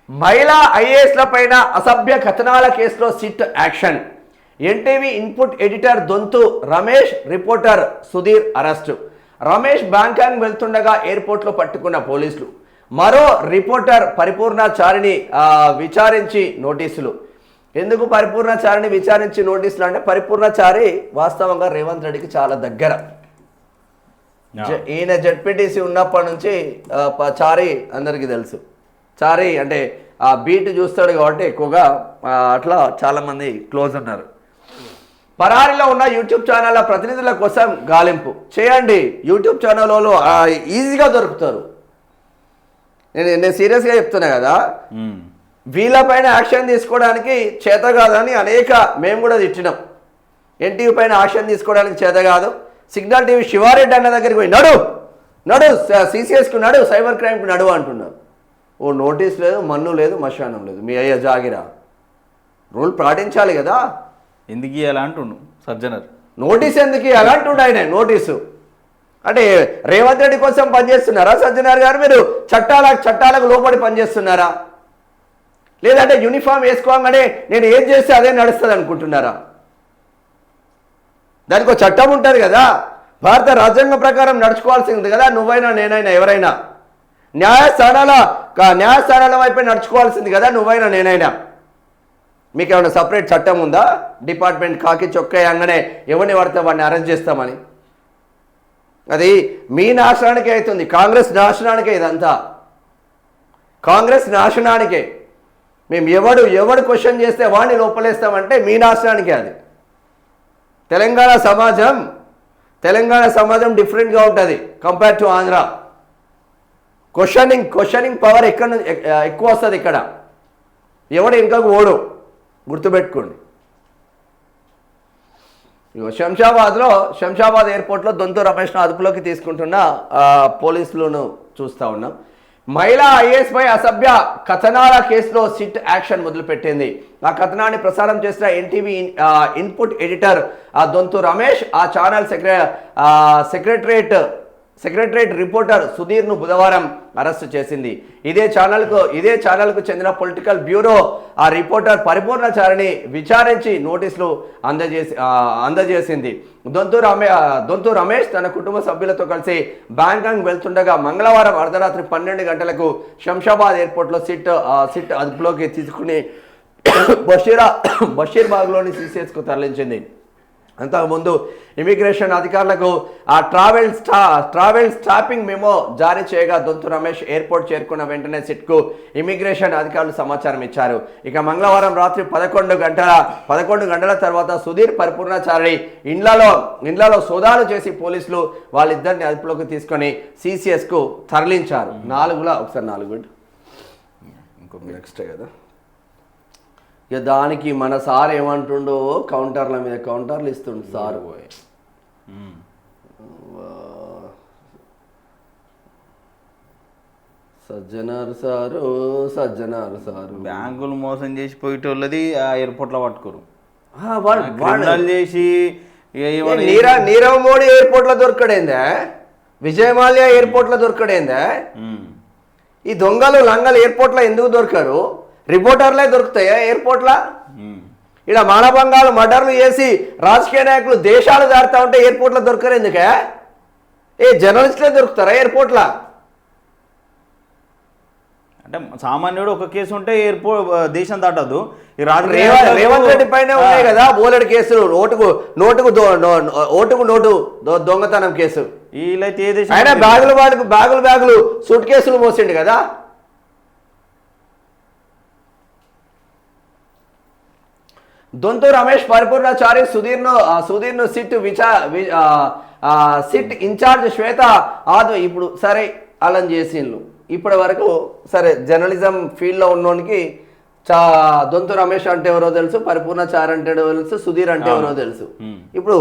మహిళా ఐఏఎస్ల పైన అసభ్య కథనాల కేసులో SIT action. NTV input editor Donthu Ramesh, reporter Sudheer arrest. Ramesh బ్యాంకాంగ్ వెళ్తుండగా ఎయిర్పోర్ట్లో పట్టుకున్న పోలీసులు. మరో రిపోర్టర్ పరిపూర్ణాచారిని విచారించి నోటీసులు. ఎందుకు పరిపూర్ణాచారిని విచారించి నోటీసులు అంటే పరిపూర్ణాచారి వాస్తవంగా రేవంత్ రెడ్డికి చాలా దగ్గర. ఈయన జెడ్పీటీసీ ఉన్నప్పటి నుంచి చారి అందరికీ తెలుసు. చారి అంటే ఆ బీట్ చూస్తాడు కాబట్టి ఎక్కువగా అట్లా చాలామంది క్లోజ్ ఉన్నారు. పరారీలో ఉన్న యూట్యూబ్ ఛానళ్ళ ప్రతినిధుల కోసం గాలింపు చేయండి. యూట్యూబ్ ఛానల్లో ఈజీగా దొరుకుతారు. నేను సీరియస్గా చెప్తున్నా కదా, వీళ్ళపైన యాక్షన్ తీసుకోవడానికి చేత కాదని మేము కూడా తిట్టినాం. ఎన్టీవీ పైన యాక్షన్ తీసుకోవడానికి చేత కాదు. సిగ్నల్ టీవీ శివారెడ్డి అన్న దగ్గరికి పోయి నడు సిసిఎస్కు నడు, సైబర్ క్రైమ్కి నడు అంటున్నారు. ఓ నోటీస్ లేదు, మన్ను లేదు, మశానం లేదు. మీ అయ్యా జాగిరా, రూల్ పాటించాలి కదా. ఎందుకు ఇవ్వాలి అంటుండు సజ్జనర్. నోటీస్ ఎందుకు ఇవ్వాలి అంటుండు ఆయన. నోటీసు అంటే రేవంత్ రెడ్డి కోసం పనిచేస్తున్నారా సజ్జనర్ గారు? మీరు చట్టాలకు లోపడి పనిచేస్తున్నారా? లేదంటే యూనిఫామ్ వేసుకోగానే నేను ఏం చేస్తే అదే నడుస్తుంది అనుకుంటున్నారా? దానికి ఒక చట్టం ఉంటుంది కదా, భారత రాజ్యాంగం ప్రకారం నడుచుకోవాల్సింది కదా. నువ్వైనా నేనైనా ఎవరైనా న్యాయస్థానాల వైపే నడుచుకోవాల్సింది కదా, నువ్వైనా నేనైనా. మీకు ఏమైనా సపరేట్ చట్టం ఉందా? డిపార్ట్మెంట్ కాకి చొక్కాయంగానే ఎవరిని పడితే వాడిని అరెస్ట్ చేస్తామని. అది మీ నాశనానికే అవుతుంది, కాంగ్రెస్ నాశనానికే. ఇదంతా కాంగ్రెస్ నాశనానికే. మేము ఎవడు క్వశ్చన్ చేస్తే వాడిని లోపలేస్తామంటే మీ నాశనానికే. అది తెలంగాణ సమాజం డిఫరెంట్గా ఉంటుంది compare to Andhra. Questioning power ఎక్కువ వస్తుంది ఇక్కడ. ఎవడు ఇంకా ఓడు, గుర్తుపెట్టుకోండి. శంషాబాద్ ఎయిర్పోర్ట్లో దొంతు రమేష్ను అదుపులోకి తీసుకుంటున్న పోలీసులను చూస్తూ ఉన్నాం. మహిళా ఐఏఎస్ పై అసభ్య కథనాల కేసులో సిట్ యాక్షన్ మొదలుపెట్టింది. ఆ కథనాన్ని ప్రసారం చేసిన NTV input editor Donthu Ramesh, ఆ ఛానల్ సెక్రటరేట్ రిపోర్టర్ సుధీర్ను బుధవారం అరెస్టు చేసింది. ఇదే ఛానల్కు చెందిన పొలిటికల్ బ్యూరో ఆ రిపోర్టర్ పరిపూర్ణాచారిని విచారించి నోటీసులు అందజేసింది. దొంతు రమేష్ తన కుటుంబ సభ్యులతో కలిసి బ్యాంకాంగ్ వెళ్తుండగా మంగళవారం అర్ధరాత్రి 12 గంటలకు శంషాబాద్ ఎయిర్పోర్ట్లో సిట్ అదుపులోకి తీసుకుని బషీర్బాగ్లోని సిసిఎస్కు తరలించింది. అంతకుముందు ఇమిగ్రేషన్ అధికారులకు ఆ ట్రావెల్ స్టాపింగ్ మెమో జారీ చేయగా దొంతు రమేష్ ఎయిర్పోర్ట్ చేరుకున్న వెంటనే సిట్కు ఇమిగ్రేషన్ అధికారులు సమాచారం ఇచ్చారు. ఇక మంగళవారం రాత్రి 11 గంటల తర్వాత సుధీర్ పరిపూర్ణాచారి ఇండ్లలో సోదాలు చేసి పోలీసులు వాళ్ళిద్దరిని అదుపులోకి తీసుకొని సిసిఎస్కు తరలించారు. ఒకసారి 4 నెక్స్ట్ కదా. ఇక దానికి మన సార్ ఏమంటుండో కౌంటర్ల మీద కౌంటర్లు ఇస్తుండు సార్. సజ్జనారు సారు బ్యాంకులు మోసం చేసి పోయేటోళ్ళది ఆ ఎయిర్పోర్ట్లో పట్టుకోరు చేసి. నీరవ్ మోడీ ఎయిర్పోర్ట్లో దొరకడేందా? విజయ్ మాల్యా ఎయిర్పోర్ట్లో దొరకడేందా? ఈ దొంగలు లంగలు ఎయిర్పోర్ట్లో ఎందుకు దొరకరు? రిపోర్టర్లే దొరుకుతాయా ఎయిర్పోర్ట్లా? ఇక్కడ మానభంగాలు మర్డర్లు చేసి రాజకీయ నాయకులు దేశాలు దాడుతూ ఉంటే ఎయిర్పోర్ట్లో దొరకరు ఎందుకే? జర్నలిస్టులే దొరుకుతారా ఎయిర్పోర్ట్లా? అంటే సామాన్యుడు ఒక కేసు ఉంటే దేశం దాటదు. రేవంత్ రెడ్డి పైన ఉన్నాయి కదా బోలెడు కేసులు. ఓటుకు నోటు దొంగతనం కేసు. వీళ్ళైతే ఏ దేశం ఆయన బ్యాగులు సూట్ కేసులు మోసిండు కదా. దొంతు రమేష్ పరిపూర్ణాచారి సుధీర్ను సిట్ ఇన్ఛార్జ్ శ్వేత ఇప్పుడు సరే అలా చేసిండ్రు. ఇప్పటి వరకు సరే జర్నలిజం ఫీల్డ్లో ఉన్నోనికి దొంతు రమేష్ అంటే ఎవరో తెలుసు, పరిపూర్ణాచారి అంటే ఎవరో తెలుసు, సుధీర్ అంటే ఎవరో తెలుసు. ఇప్పుడు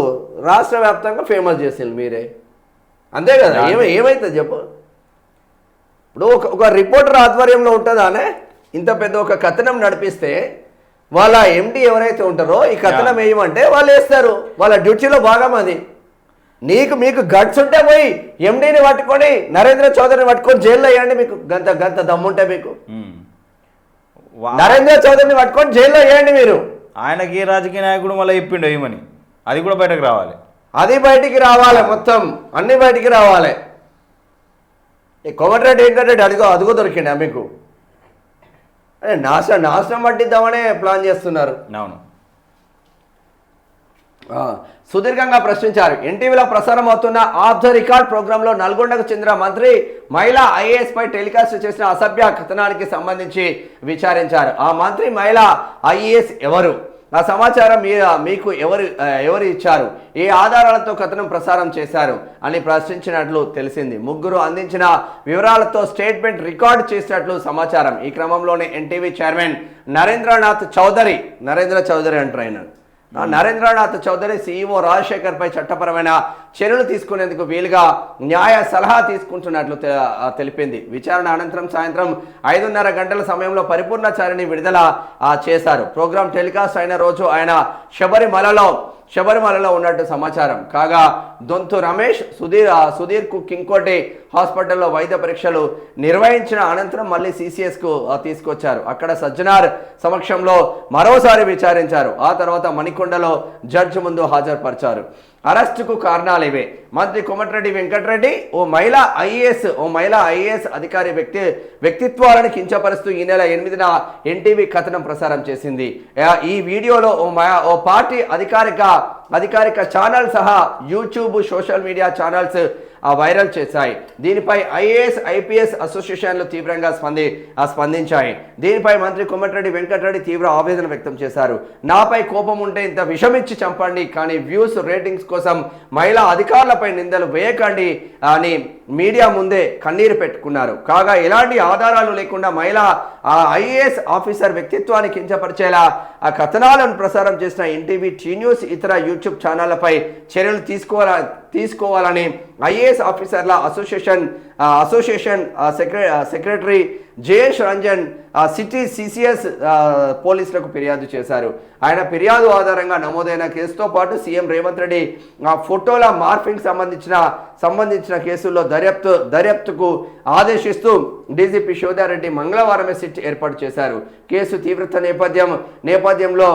రాష్ట్ర వ్యాప్తంగా ఫేమస్ చేసిండ్రు మీరే, అంతే కదా. ఏమైతుంది చెప్పు? ఇప్పుడు ఒక రిపోర్టర్ ఆధ్వర్యంలో ఉంటుందానే ఇంత పెద్ద ఒక కథనం నడిపిస్తే వాళ్ళ ఎండి ఎవరైతే ఉంటారో ఈ కథనం వేయమంటే వాళ్ళు వేస్తారు. వాళ్ళ డ్యూటీలో భాగం అది. మీకు గట్స్ ఉంటే పోయి ఎండీని పట్టుకొని నరేంద్ర చౌదరిని పట్టుకొని జైల్లో వేయండి. మీకు గంత దమ్ముంటే మీకు నరేంద్ర చౌదరిని పట్టుకొని జైల్లో వేయండి మీరు. ఆయనకి ఏ రాజకీయ నాయకుడు మళ్ళీ చెప్పిండు ఏమని, అది కూడా బయటకు రావాలి. అది బయటికి రావాలి, మొత్తం అన్ని బయటికి రావాలి. ఈ కోమటిరెడ్డి వెంకటరెడ్డి అదిగో దొరికిండా మీకు? అదే నాశనం పట్టిద్దామనే ప్లాన్ చేస్తున్నారు. అవును. సుదీర్ఘంగా ప్రశ్నించారు. ఎన్టీవీలో ప్రసారం అవుతున్న ఆఫ్ ద రికార్డ్ ప్రోగ్రాంలో నల్గొండకు చెందిన మంత్రి మహిళా ఐఏఎస్ పై టెలికాస్ట్ చేసిన అసభ్య కథనానికి సంబంధించి విచారించారు. ఆ మంత్రి మహిళా ఐఏఎస్ ఎవరు, ఆ సమాచారం మీకు ఎవరు ఇచ్చారు, ఏ ఆధారాలతో కథనం ప్రసారం చేశారు అని ప్రశ్నించినట్లు తెలిసింది. ముగ్గురు అందించిన వివరాలతో స్టేట్మెంట్ రికార్డు చేసినట్లు సమాచారం. ఈ క్రమంలోనే ఎన్టీవీ చైర్మన్ నరేంద్ర చౌదరి అంటారు ఆయన. నరేంద్రనాథ్ చౌదరి సీఈఓ రాజశేఖర్ పై చట్టపరమైన చర్యలు తీసుకునేందుకు వీలుగా న్యాయ సలహా తీసుకుంటున్నట్లు తెలిపింది. విచారణ అనంతరం సాయంత్రం 5:30 గంటల సమయంలో పరిపూర్ణచారిని విడుదల చేశారు. ప్రోగ్రాం టెలికాస్ట్ అయిన రోజు ఆయన శబరిమలలో ఉన్నట్టు సమాచారం. కాగా దొంతు రమేష్ సుధీర్కు కింగ్కోటి హాస్పిటల్లో వైద్య పరీక్షలు నిర్వహించిన అనంతరం మళ్ళీ CCSకు తీసుకొచ్చారు. అక్కడ సజ్జనార్ సమక్షంలో మరోసారి విచారించారు. ఆ తర్వాత మణికొండలో జడ్జి ముందు హాజరుపరిచారు. అరెస్టుకు కారణాలు ఇవే. మంత్రి కోమటిరెడ్డి వెంకటరెడ్డి ఓ మహిళా ఐఏఎస్ అధికారి వ్యక్తిత్వాలను కించపరుస్తూ ఈ నెల 8న ఎన్టీవీ కథనం ప్రసారం చేసింది. ఈ వీడియోలో ఓ పార్టీ అధికారిక ఛానల్ సహా YouTube social media channels viral చేశాయి. దీనిపై ఐఏఎస్ ఐపీఎస్ అసోసియేషన్లు తీవ్రంగా స్పందించాయి. దీనిపై మంత్రి కోమటిరెడ్డి వెంకటరెడ్డి తీవ్ర ఆవేదన వ్యక్తం చేశారు. నాపై కోపం ఉంటే ఇంత విషమిచ్చి చంపండి, కానీ వ్యూస్ రేటింగ్స్ కోసం మహిళా అధికారులపై నిందలు వేయకండి అని మీడియా ముందే కన్నీరు పెట్టుకున్నారు. కాగా ఎలాంటి ఆధారాలు లేకుండా మహిళా ఐఏఎస్ ఆఫీసర్ వ్యక్తిత్వాన్ని కించపరిచేలా ఆ కథనాలను ప్రసారం చేసిన ఎన్టీవీ టీ న్యూస్ ఇతర యూట్యూబ్ ఛానళ్లపై చర్యలు తీసుకోవాలని ఐఏఎస్ ఆఫీసర్ల association secretary Jayesh Ranjan city CCS పోలీసులకు ఫిర్యాదు చేశారు. ఆయన ఫిర్యాదు ఆధారంగా నమోదైన కేసుతో పాటు సీఎం రేవంత్ రెడ్డి ఫోటోల మార్ఫింగ్ సంబంధించిన కేసుల్లో దర్యాప్తుకు ఆదేశిస్తూ డీజీపీ శోధారెడ్డి మంగళవారమే సిట్ ఏర్పాటు చేశారు. కేసు తీవ్రత నేపథ్యంలో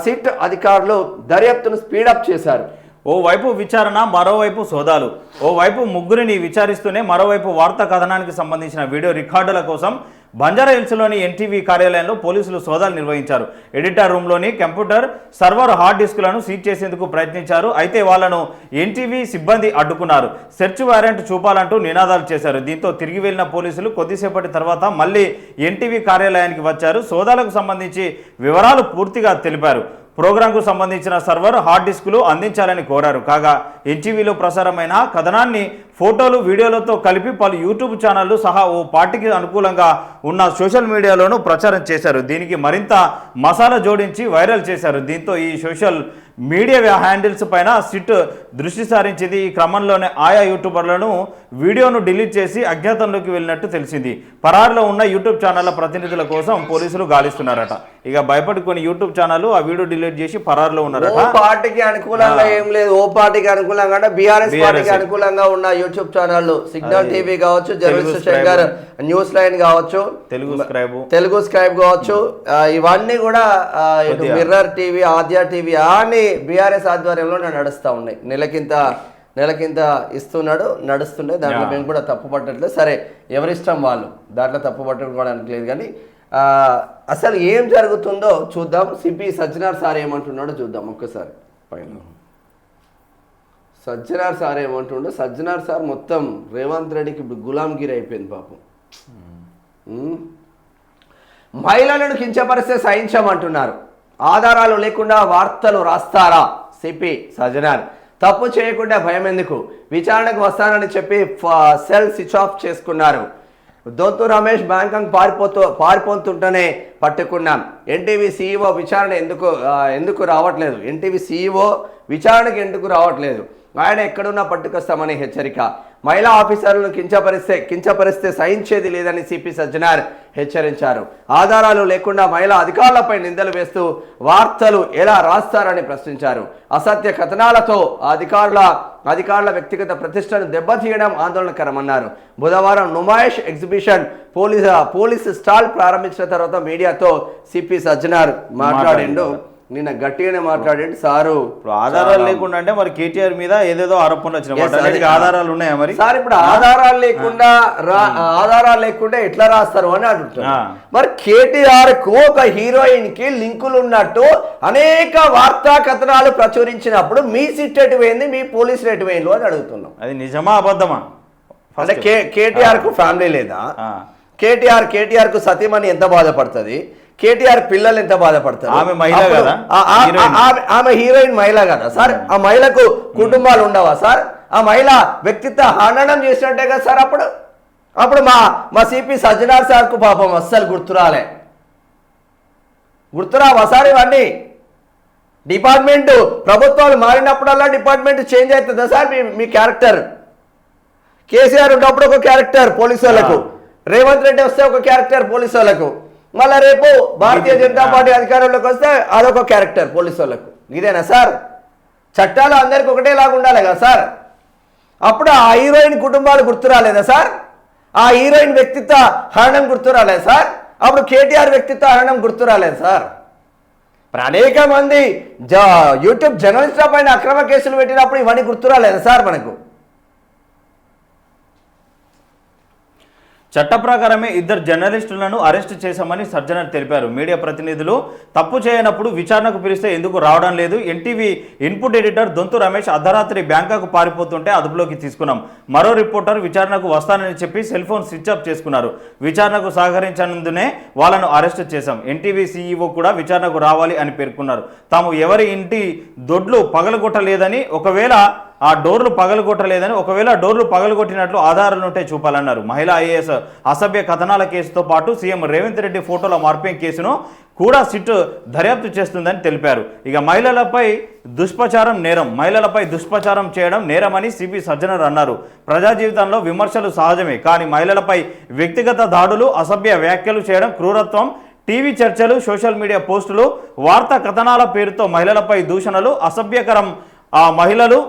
సిట్ అధికారులు దర్యాప్తును స్పీడప్ చేశారు. ఓవైపు విచారణ, మరోవైపు సోదాలు. ఓవైపు ముగ్గురిని విచారిస్తూనే మరోవైపు వార్తా కథనానికి సంబంధించిన వీడియో రికార్డుల కోసం బంజారాహిల్స్లోని ఎన్టీవీ కార్యాలయంలో పోలీసులు సోదాలు నిర్వహించారు. ఎడిటర్ రూమ్లోని కంప్యూటర్, సర్వర్, హార్డ్ డిస్కులను సీజ్ చేసేందుకు ప్రయత్నించారు. అయితే వాళ్లను ఎన్టీవీ సిబ్బంది అడ్డుకున్నారు. సెర్చ్ వారెంట్ చూపాలంటూ నినాదాలు చేశారు. దీంతో తిరిగి వెళ్లిన పోలీసులు కొద్దిసేపటి తర్వాత మళ్లీ ఎన్టీవీ కార్యాలయానికి వచ్చారు. సోదాలకు సంబంధించి వివరాలు పూర్తిగా తెలిపారు. ప్రోగ్రాంకు సంబంధించిన సర్వర్, హార్డ్ డిస్కులు అందించాలని కోరారు. కాగా ఎన్టీవీలో ప్రసారమైన కథనాన్ని ఫోటోలు, వీడియోలతో కలిపి పలు యూట్యూబ్ ఛానళ్లు సహా ఓ పార్టీకి అనుకూలంగా ఉన్న సోషల్ మీడియాలోనూ ప్రచారం చేశారు. దీనికి మరింత మసాలా జోడించి వైరల్ చేశారు. దీంతో ఈ సోషల్ మీడియా హ్యాండిల్స్ పైన సిట్ దృష్టి సారించింది. ఈ క్రమంలోనే ఆయా యూట్యూబర్లను వీడియోను డిలీట్ చేసి అజ్ఞాతంలోకి వెళ్ళినట్టు తెలిసింది. పరారులో ఉన్న యూట్యూబ్ ఛానళ్ల ప్రతినిధుల కోసం పోలీసులు గాలిస్తున్నారట. ఇక భయపడుకొని యూట్యూబ్ ఛానల్ ఆ వీడియో డిలీట్ చేసి పరారులో ఉన్నారట. ఓ పార్టీకి అనుకూలంగా ఏం లేదు, ఓ పార్టీకి అనుకూలంగా అంటే బీఆర్ఎస్ పార్టీకి అనుకూలంగా ఉన్న యూట్యూబ్ ఛానళ్లు సిగ్నల్ టీవీ కావచ్చు, జర్నలిస్ట్ శంకర్ న్యూస్ లైన్ కావచ్చు, తెలుగు స్క్రైబ్ కావచ్చు, ఇవన్నీ కూడా మిర్రర్ టీవీ, ఆద్య టీవీ అని బీఆర్ఎస్ ఆధ్వర్యంలో నడుస్తూ ఉన్నాయి. నెలకింత నడుస్తుండే. దాంట్లో మేము కూడా తప్పు పట్టట్లేదు. సరే, ఎవరిష్టం వాళ్ళు, దాంట్లో తప్పు పట్టుకోవడానికి లేదు. కానీ అసలు ఏం జరుగుతుందో చూద్దాం. సిపి సజ్జనార్ సార్ ఏమంటున్నాడో చూద్దాం ఒక్కసారి. పైన సజ్జనార్ సార్ ఏమంటుండో. సజ్జనార్ సార్ మొత్తం రేవంత్ రెడ్డికి ఇప్పుడు గులాంగిరి అయిపోయింది పాపం. మహిళలను కించపరిస్తే సహించమంటున్నారు. ఆధారాలు లేకుండా వార్తలు రాస్తారా? సిపి సజ్జనార్. తప్పు చేయకుండా భయం ఎందుకు? విచారణకు వస్తానని చెప్పి సెల్ స్విచ్ ఆఫ్ చేసుకున్నారు. దొంతు రమేష్ బ్యాంకాంగ్ పారిపోతుంటేనే పట్టుకున్నాం. ఎన్టీవీ సీఈఓ విచారణ ఎందుకు రావట్లేదు? ఎన్టీవీ సీఈఓ విచారణకు ఎందుకు రావట్లేదు? ఆయన ఎక్కడున్నా పట్టుకొస్తామని హెచ్చరిక. మహిళా ఆఫీసర్లను కించపరిస్తే సహించేది లేదని సిపి సజ్జనార్ హెచ్చరించారు. ఆధారాలు లేకుండా మహిళా అధికారులపై నిందలు వేస్తూ వార్తలు ఎలా రాస్తారని ప్రశ్నించారు. అసత్య కథనాలతో అధికారుల వ్యక్తిగత ప్రతిష్టను దెబ్బతీయడం ఆందోళనకరమన్నారు. బుధవారం నుమాయిష్ ఎగ్జిబిషన్ పోలీసు స్టాల్ ప్రారంభించిన తర్వాత మీడియాతో సిపి సజ్జనార్ మాట్లాడిండు. నిన్న గట్టిగానే మాట్లాడండి సారు. ఆధారాలు లేకుండా అంటే మరి కేటీఆర్ మీద ఏదేదో ఆరోపణలు వచ్చినాయి, ఆధారాలు ఉన్నాయా మరి సార్? ఇప్పుడు ఆధారాలు లేకుండా ఎట్లా రాస్తారు అని అడుగుతున్నారు. మరి కేటీఆర్ కు ఒక హీరోయిన్ కి లింకులు ఉన్నట్టు అనేక వార్తా కథనాలు ప్రచురించినప్పుడు మీ సిట్ ఎటు పోయింది, మీ పోలీసులు ఎటు పోయింది అని అడుగుతున్నాం. అది నిజమా అబద్ధమా? అంటే కేటీఆర్ కు ఫ్యామిలీ లేదా? కేటీఆర్ కు సతీమణి ఎంత బాధపడుతుంది? కేటీఆర్ పిల్లలు ఎంత బాధపడతారు? ఆమె హీరోయిన్ మహిళ కదా సార్? ఆ మహిళకు కుటుంబాలు ఉండవా సార్? ఆ మహిళ వ్యక్తిత్వ హననం చేసినట్టే కదా సార్? అప్పుడు మా సిపి సజ్జనార్ సార్ కు పాపం అస్సలు గుర్తురావా సార్ ఇవన్నీ? డిపార్ట్మెంట్ ప్రభుత్వాలు మారినప్పుడల్లా డిపార్ట్మెంట్ చేంజ్ అవుతుందా సార్? మీ క్యారెక్టర్ కేసీఆర్ ఉన్నప్పుడు ఒక క్యారెక్టర్ పోలీసు వాళ్ళకు, రేవంత్ రెడ్డి వస్తే ఒక క్యారెక్టర్ పోలీసు వాళ్ళకు, మళ్ళా రేపు భారతీయ జనతా పార్టీ అధికారంలోకి వస్తే అదొక క్యారెక్టర్ పోలీసు వాళ్ళకు. ఇదేనా సార్? చట్టాలు అందరికి ఒకటేలాగా ఉండాలి కదా సార్? అప్పుడు ఆ హీరోయిన్ కుటుంబాలు గుర్తు రాలేదా సార్? ఆ హీరోయిన్ వ్యక్తిత్వ హరణం గుర్తు రాలేదు సార్? అప్పుడు కేటీఆర్ వ్యక్తిత్వ హరణం గుర్తు రాలేదు సార్? ఇప్పుడు అనేక మంది యూట్యూబ్ జర్నలిస్టుల పైన అక్రమ కేసులు పెట్టినప్పుడు ఇవన్నీ గుర్తు రాలేదు సార్ మనకు? చట్ట ప్రకారమే ఇద్దరు జర్నలిస్టులను అరెస్టు చేశామని సజ్జనార్ తెలిపారు. మీడియా ప్రతినిధులు తప్పు చేయనప్పుడు విచారణకు పిలిస్తే ఎందుకు రావడం లేదు? NTV input editor Donthu Ramesh అర్ధరాత్రి బ్యాంకాకు పారిపోతుంటే అదుపులోకి తీసుకున్నాం. మరో రిపోర్టర్ విచారణకు వస్తానని చెప్పి సెల్ ఫోన్ స్విచ్ ఆఫ్ చేసుకున్నారు. విచారణకు సహకరించనందునే వాళ్ళను అరెస్టు చేశాం. ఎన్టీవీ సీఈఓ కూడా విచారణకు రావాలి అని పేర్కొన్నారు. తాము ఎవరి ఇంటి దొడ్లు పగలగొట్టలేదని, ఒకవేళ డోర్లు పగలగొట్టినట్లు ఆధారాలుంటే చూపాలన్నారు. మహిళా ఐఏఎస్ అసభ్య కథనాల కేసుతో పాటు సీఎం రేవంత్ రెడ్డి ఫోటోల మార్పింగ్ కేసును కూడా సిట్ దర్యాప్తు చేస్తుందని తెలిపారు. ఇక మహిళలపై దుష్ప్రచారం చేయడం నేరమని సిపి సజ్జనార్ అన్నారు. ప్రజా జీవితంలో విమర్శలు సహజమే, కానీ మహిళలపై వ్యక్తిగత దాడులు, అసభ్య వ్యాఖ్యలు చేయడం క్రూరత్వం. టీవీ చర్చలు, సోషల్ మీడియా పోస్టులు, వార్తా కథనాల పేరుతో మహిళలపై దూషణలు అసభ్యకరం. మహిళలు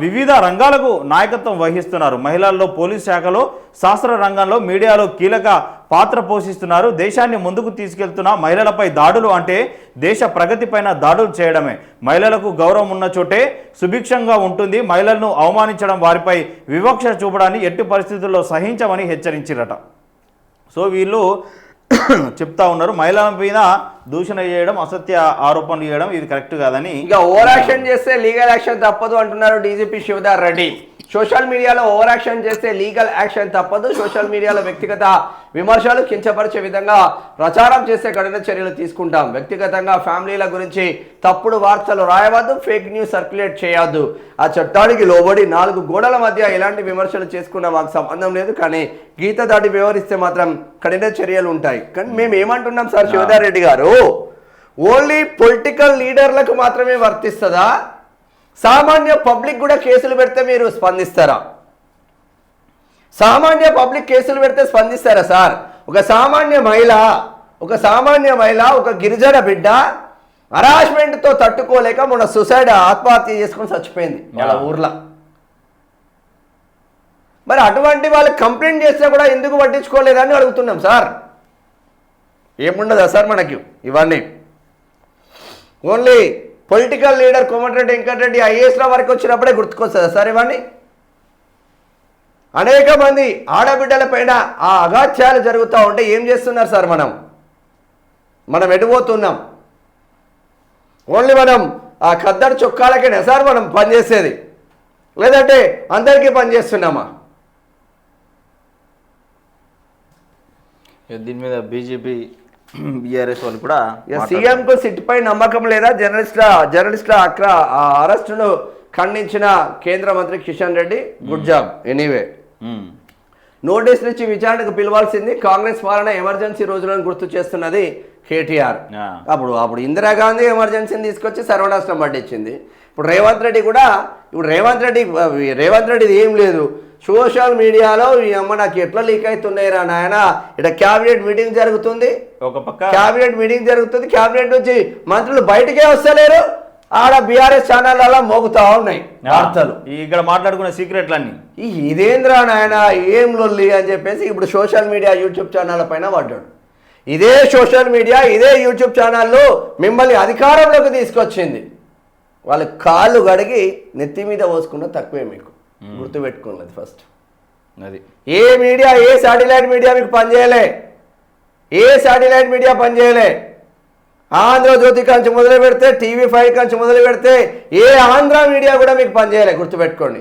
వివిధ రంగాలకు నాయకత్వం వహిస్తున్నారు. మహిళల్లో పోలీస్ శాఖలో, శాస్త్ర రంగంలో, మీడియాలో కీలక పాత్ర పోషిస్తున్నారు. దేశాన్ని ముందుకు తీసుకెళ్తున్న మహిళలపై దాడులు అంటే దేశ ప్రగతిపైన దాడులు చేయడమే. మహిళలకు గౌరవం ఉన్న చోటే సుభిక్షంగా ఉంటుంది. మహిళలను అవమానించడం, వారిపై వివక్ష చూపడాన్ని ఎట్టి పరిస్థితుల్లో సహించమని హెచ్చరించారట. సో వీళ్ళు చెప్తా ఉన్నారు, మహిళల మీద దూషణ చేయడం, అసత్య ఆరోపణలు చేయడం ఇది కరెక్ట్ కాదని. ఇంకా ఓవర్ యాక్షన్ చేస్తే లీగల్ యాక్షన్ తప్పదు అంటున్నారు డీజీపీ శివధర్ రెడ్డి. సోషల్ మీడియాలో ఓవర్ యాక్షన్ చేస్తే లీగల్ యాక్షన్ తప్పదు. సోషల్ మీడియాలో వ్యక్తిగత విమర్శలు కించపరిచే విధంగా ప్రచారం చేస్తే కఠిన చర్యలు తీసుకుంటాం. వ్యక్తిగతంగా ఫ్యామిలీల గురించి తప్పుడు వార్తలు రాయవద్దు, ఫేక్ న్యూస్ సర్క్యులేట్ చేయవద్దు. ఆ చట్టానికి లోబడి 4 గోడల మధ్య ఎలాంటి విమర్శలు చేసుకున్న మాకు సంబంధం లేదు, కానీ గీత దాటి వ్యవహరిస్తే మాత్రం కఠిన చర్యలు ఉంటాయి. కానీ మేము ఏమంటున్నాం సార్ శివధర్ రెడ్డి గారు, ఓన్లీ పొలిటికల్ లీడర్లకు మాత్రమే వర్తిస్తుందా? సామాన్య పబ్లిక్ కూడా కేసులు పెడితే మీరు స్పందిస్తారా? సామాన్య పబ్లిక్ కేసులు పెడితే స్పందిస్తారా సార్? ఒక సామాన్య మహిళ, ఒక గిరిజన బిడ్డ హరాస్మెంట్తో తట్టుకోలేక మొన్న ఆత్మహత్య చేసుకొని చచ్చిపోయింది వాళ్ళ ఊర్లో. మరి అటువంటి వాళ్ళు కంప్లైంట్ చేసినా కూడా ఎందుకు పట్టించుకోలేదని అడుగుతున్నాం సార్. ఏముండదా సార్ మనకి ఇవన్నీ? Only political leader Komatireddy Venkatreddy ఐఏఎస్ల వరకు వచ్చినప్పుడే గుర్తుకొస్తుందా సార్ ఇవన్నీ? అనేక మంది ఆడబిడ్డల పైన ఆ అగాత్యాలు జరుగుతూ ఉంటే ఏం చేస్తున్నారు సార్? మనం ఎటుపోతున్నాం? ఓన్లీ మనం ఆ ఖద్దరు చొక్కాలకేనా సార్ మనం పనిచేసేది, లేదంటే అందరికీ పనిచేస్తున్నామా? దీని మీద బీజేపీ బీఆర్ఎస్ వాళ్ళు కూడా సీఎంకు సిట్ పై నమ్మకం లేదా? జర్నలిస్టుల అరెస్టును ఖండించిన కేంద్ర మంత్రి Kishan Reddy, good job anyway. నోటీసులు ఇచ్చి విచారణకు పిలవాల్సింది కాంగ్రెస్ పాలన ఎమర్జెన్సీ రోజులను గుర్తు చేస్తున్నది కేటీఆర్. అప్పుడు ఇందిరాగాంధీ ఎమర్జెన్సీని తీసుకొచ్చి సర్వనాశనం పట్టించింది. ఇప్పుడు రేవంత్ రెడ్డిది ఏం లేదు, సోషల్ మీడియాలో ఈ అమ్మ నాకు ఎట్లా లీక్ అవుతున్నాయిరా నాయన, ఇక్కడ క్యాబినెట్ మీటింగ్ జరుగుతుంది, ఒక పక్క క్యాబినెట్ మీటింగ్ జరుగుతుంది, క్యాబినెట్ నుంచి మంత్రులు బయటకే వస్తలేరు, ఆడ బీఆర్ఎస్ ఛానల్ అలా మోగుతా ఉన్నాయి వార్తలు. ఇక్కడ మాట్లాడుకున్న సీక్రెట్లన్నీ ఇదేంద్రా నాయన ఏం లొల్లి అని చెప్పేసి ఇప్పుడు సోషల్ మీడియా యూట్యూబ్ ఛానల్ పైన పడ్డాడు. ఇదే సోషల్ మీడియా ఇదే యూట్యూబ్ ఛానళ్ళు మిమ్మల్ని అధికారంలోకి తీసుకొచ్చింది. వాళ్ళ కాళ్ళు గడిగి నెత్తి మీద పోసుకున్న తక్కువే, మీకు గుర్తుపెట్టుకోలేదు ఫస్ట్. అది ఏ మీడియా, ఏ శాటిలైట్ మీడియా మీకు పనిచేయలే, ఏ శాటిలైట్ మీడియా పనిచేయలే. ఆంధ్రజ్యోతి కంచి మొదలు పెడితే, TV5 కంచి మొదలు పెడితే ఏ ఆంధ్ర మీడియా కూడా మీకు పనిచేయలే, గుర్తుపెట్టుకోండి.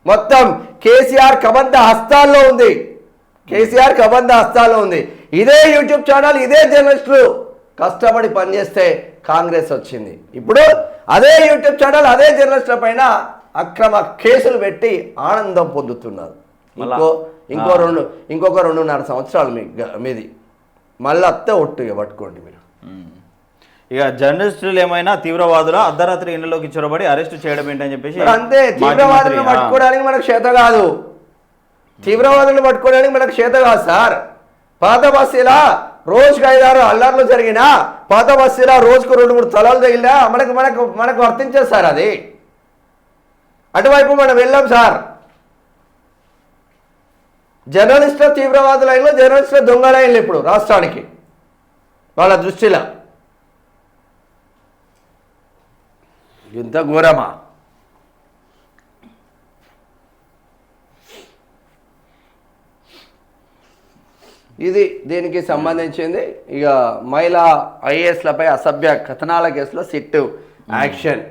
మొత్తం కేసీఆర్ కబంధ హస్తాల్లో ఉంది, కేసీఆర్ కబంధ హస్తాల్లో ఉంది. ఇదే యూట్యూబ్ ఛానల్ ఇదే జర్నలిస్టులు కష్టపడి పనిచేస్తే కాంగ్రెస్ వచ్చింది. ఇప్పుడు అదే యూట్యూబ్ ఛానల్ అదే జర్నలిస్టుల పైన అక్రమ కేసులు పెట్టి ఆనందం పొందుతున్నారు. ఇంకొక 2.5 సంవత్సరాలు మీది మళ్ళీ అత్తే ఒట్టుగా పట్టుకోండి మీరు. ఇక జర్నలిస్టులు ఏమైనా తీవ్రవాదుల అర్ధరాత్రి ఇళ్లలోకి చొరబడి అరెస్ట్ చేయడం ఏంటని చెప్పేసి అంతే. తీవ్రవాదులను పట్టుకోవడానికి మనకు చేత కాదు, తీవ్రవాదులను పట్టుకోవడానికి మనకు చేత కాదు సార్. పాత బస్తీలా రోజుకు 5-6 అల్లర్లు జరిగినా, పాత బస్తీలా రోజుకు 2-3 తలాలు తగిలినా మనకు మనకు మనకు వర్తించేది సార్. అది అటువైపు మనం వెళ్ళాం సార్. జర్నలిస్టుల తీవ్రవాదులైన జర్నలిస్టుల దొంగలైన ఇప్పుడు రాష్ట్రానికి వాళ్ళ దృష్టిలో ఇంత ఘోరమా? ఇది దీనికి సంబంధించింది. ఇక మహిళా IASలపై అసభ్య కథనాల కేసులో సిట్ యాక్షన్.